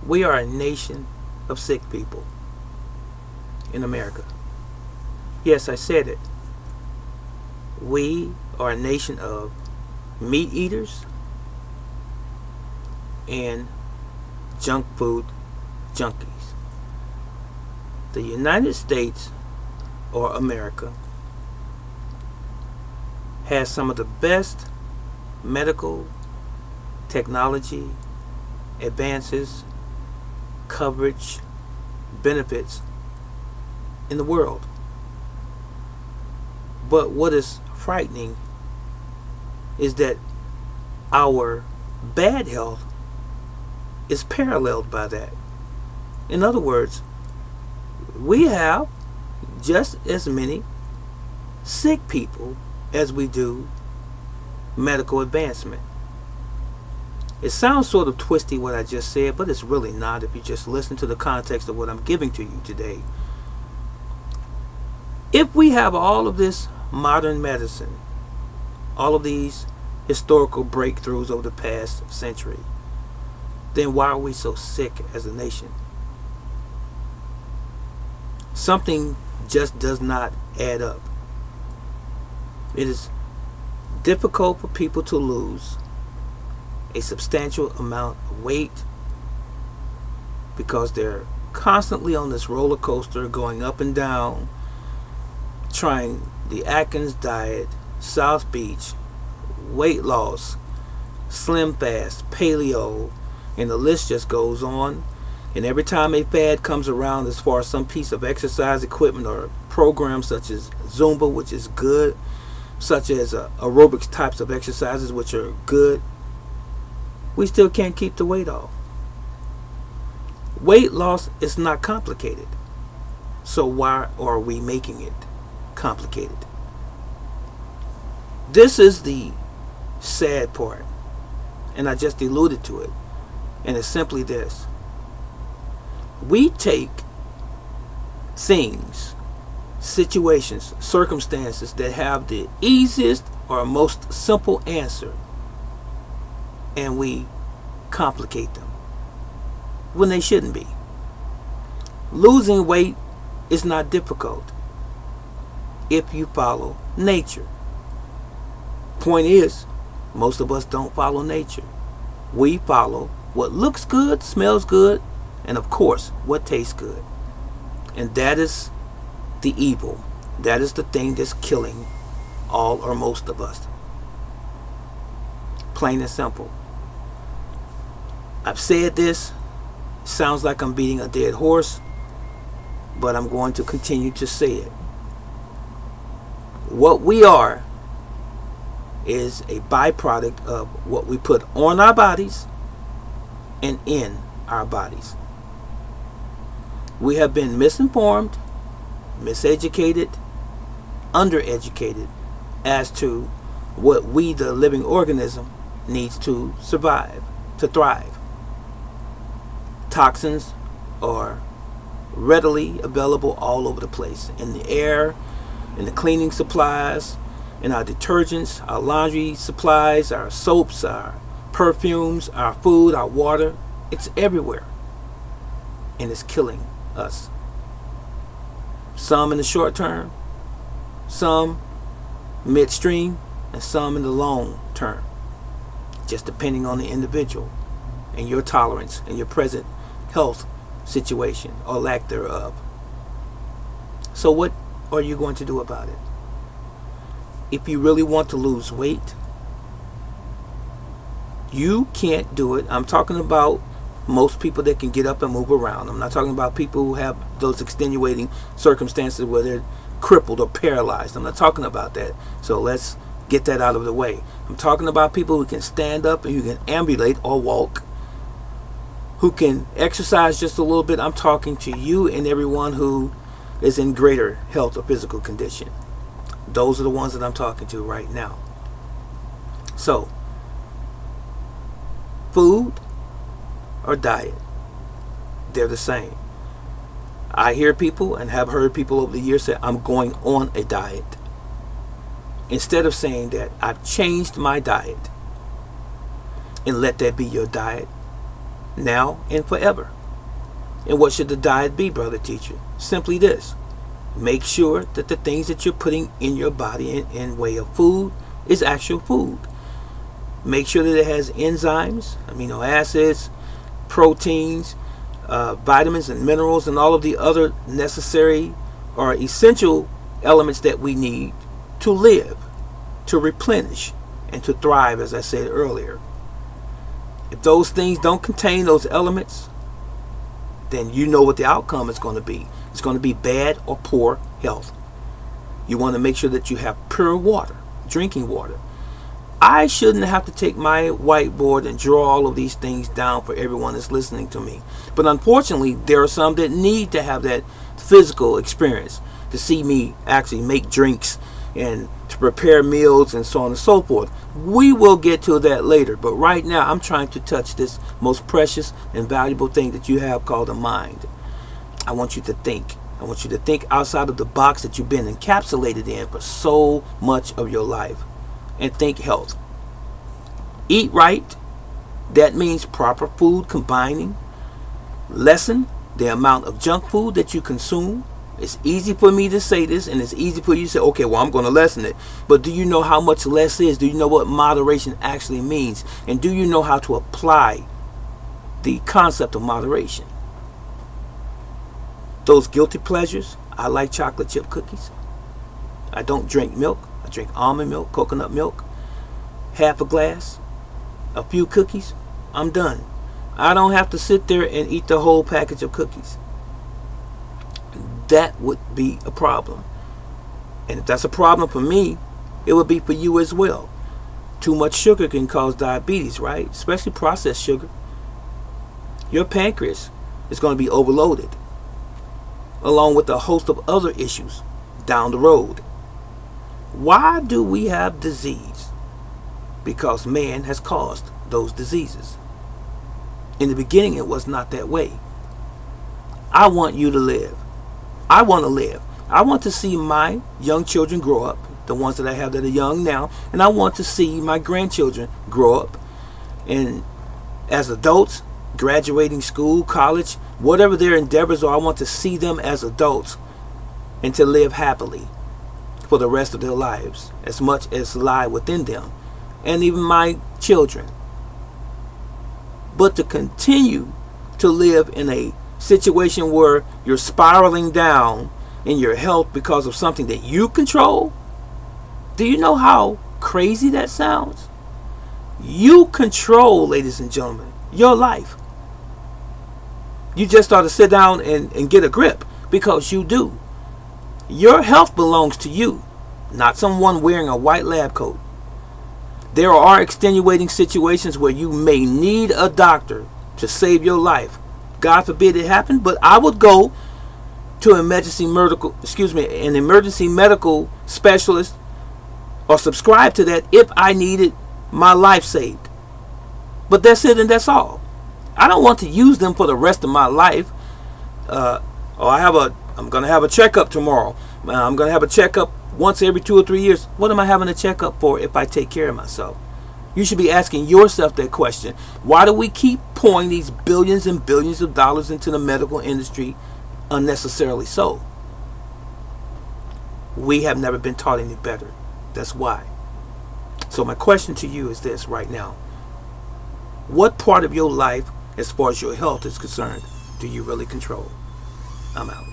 We are a nation of sick people in America. Yes, I said it. We are a nation of meat eaters and junk food junkies. The United States, or America, has some of the best medical technology advances, coverage, benefits in the world. But what is frightening is that our bad health is paralleled by that. In other words, we have just as many sick people as we do medical advancement. It sounds sort of twisty what I just said, but it's really not if you just listen to the context of what I'm giving to you today. If we have all of this modern medicine, all of these historical breakthroughs over the past century, then why are we so sick as a nation? Something just does not add up. It is difficult for people to lose a substantial amount of weight because they're constantly on this roller coaster going up and down, trying the Atkins diet, South Beach, weight loss, slim fast, paleo, and the list just goes on. And every time a fad comes around as far as some piece of exercise equipment or program such as Zumba, which is good, such as aerobics types of exercises, which are good, we still can't keep the weight off. Weight loss is not complicated. So why are we making it complicated? This is the sad part, and I just alluded to it, and it's simply this. We take things, situations, circumstances that have the easiest or most simple answer, and we complicate them when they shouldn't be. Losing weight is not difficult if you follow nature. Point is, most of us don't follow nature. We follow what looks good, smells good, and of course, what tastes good. And that is the evil. That is the thing that's killing all or most of us. Plain and simple. I've said this. Sounds like I'm beating a dead horse, but I'm going to continue to say it. What we are is a byproduct of what we put on our bodies and in our bodies. We have been misinformed, miseducated, undereducated as to what we, the living organism, needs to survive, to thrive. Toxins are readily available all over the place, in the air, in the cleaning supplies, in our detergents, our laundry supplies, our soaps, our perfumes, our food, our water. It's everywhere, and it's killing us. Some in the short term, some midstream, and some in the long term, just depending on the individual and your tolerance and your present health situation or lack thereof. So what are you going to do about it? If you really want to lose weight, you can't do it. I'm talking about most people that can get up and move around. I'm not talking about people who have those extenuating circumstances where they're crippled or paralyzed. I'm not talking about that. So let's get that out of the way. I'm talking about people who can stand up and who can ambulate or walk, who can exercise just a little bit. I'm talking to you and everyone who is in greater health or physical condition. Those are the ones that I'm talking to right now. So, food or diet, they're the same. I hear people and have heard people over the years say, I'm going on a diet. Instead of saying that, I've changed my diet, and let that be your diet, now and forever. And what should the diet be, brother teacher? Simply this: make sure that the things that you're putting in your body in way of food is actual food. Make sure that it has enzymes, amino acids, proteins, vitamins and minerals, and all of the other necessary or essential elements that we need to live, to replenish, and to thrive, as I said earlier. If those things don't contain those elements, then you know what the outcome is going to be. It's going to be bad or poor health. You want to make sure that you have pure water, drinking water. I shouldn't have to take my whiteboard and draw all of these things down for everyone that's listening to me. But unfortunately, there are some that need to have that physical experience to see me actually make drinks and to prepare meals and so on and so forth. We will get to that later, but right now I'm trying to touch this most precious and valuable thing that you have called a mind. I want you to think. I want you to think outside of the box that you've been encapsulated in for so much of your life, and think health. Eat right. That means proper food combining. Lessen the amount of junk food that you consume. It's easy for me to say this, and it's easy for you to say, okay, well, I'm going to lessen it. But do you know how much less is? Do you know what moderation actually means? And do you know how to apply the concept of moderation? Those guilty pleasures. I like chocolate chip cookies. I don't drink milk. I drink almond milk, coconut milk, half a glass, a few cookies. I'm done. I don't have to sit there and eat the whole package of cookies. That would be a problem. And if that's a problem for me, it would be for you as well. Too much sugar can cause diabetes, right? Especially processed sugar. Your pancreas is going to be overloaded, along with a host of other issues down the road. Why do we have disease? Because man has caused those diseases. In the beginning, it was not that way. I want you to live. I want to live. I want to see my young children grow up, the ones that I have that are young now, and I want to see my grandchildren grow up. And as adults, graduating school, college, whatever their endeavors are, I want to see them as adults and to live happily for the rest of their lives, as much as lie within them, and even my children. But to continue to live in a situation where you're spiraling down in your health because of something that you control, do you know how crazy that sounds? You control, ladies and gentlemen, your life. You just ought to sit down and get a grip, because you do. Your health belongs to you, not someone wearing a white lab coat. There are extenuating situations where you may need a doctor to save your life. God forbid it happen, but I would go to an emergency medical specialist, or subscribe to that if I needed my life saved. But that's it, and that's all. I don't want to use them for the rest of my life. I'm going to have a checkup tomorrow. I'm going to have a checkup once every 2 or 3 years. What am I having a checkup for if I take care of myself? You should be asking yourself that question. Why do we keep pouring these billions and billions of dollars into the medical industry unnecessarily so? We have never been taught any better. That's why. So my question to you is this right now. What part of your life, as far as your health is concerned, do you really control? I'm out.